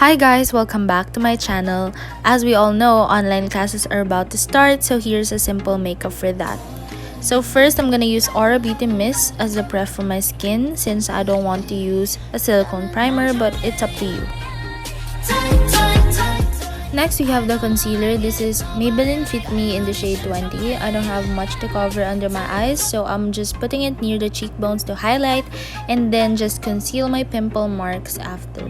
Hi guys, welcome back to my channel. As we all know, online classes are about to start, so here's a simple makeup for that. So first, I'm gonna use Aura Beauty Mist as a prep for my skin since I don't want to use a silicone primer, but it's up to you. Next, we have the concealer. This is Maybelline Fit Me in the shade 20. I don't have much to cover under my eyes, so I'm just putting it near the cheekbones to highlight and then just conceal my pimple marks after.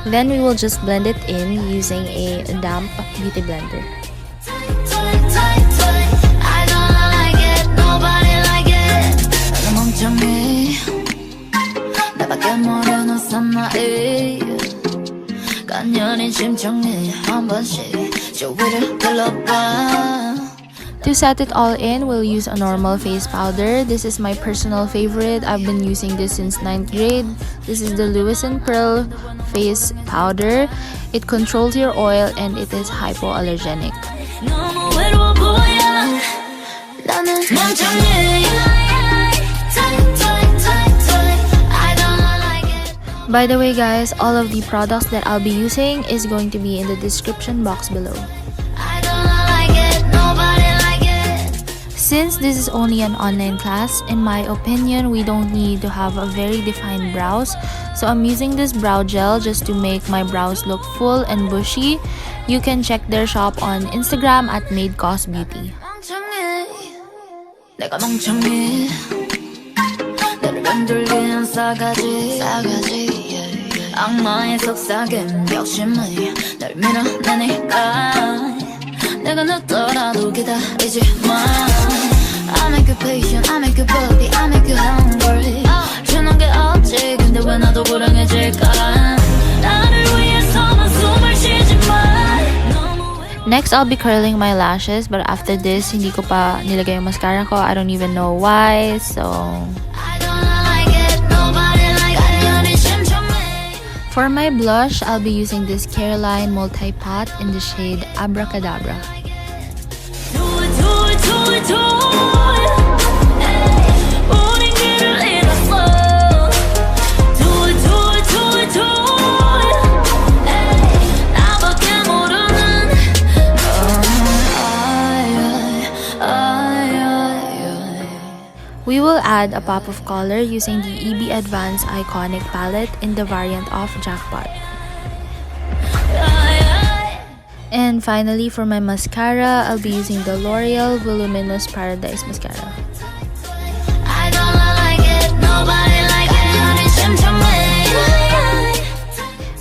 Then we will just blend it in using a damp beauty blender. To set it all in, we'll use a normal face powder. This is my personal favorite. I've been using this since 9th grade. This is the Lewis & Pearl face powder. It controls your oil and it is hypoallergenic. By the way guys, all of the products that I'll be using is going to be in the description box below. Since this is only an online class, in my opinion, we don't need to have a very defined brows. So I'm using this brow gel just to make my brows look full and bushy. You can check their shop on Instagram at Madecosbeauty. I make you patient, I make you body, I make you hungry. 주는 게 없지, 근데 왜 나도 불행해질까? 나를 위해서만 숨을 쉬지 마. Next, I'll be curling my lashes, but after this, hindi ko pa nilagay yung mascara ko. I don't even know why, so... For my blush, I'll be using this Careline Multipot in the shade Abracadabra. We will add a pop of color using the EB Advanced Eyeconic palette in the variant of Jackpot. And finally, for my mascara, I'll be using the Loréal Voluminous Paradise Mascara.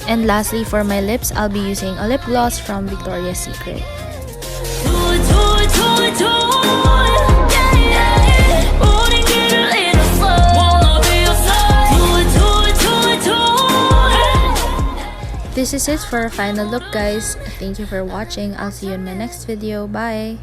And lastly, for my lips, I'll be using a lip gloss from Victoria's Secret. This is it for our final look guys. Thank you for watching. I'll see you in my next video. Bye!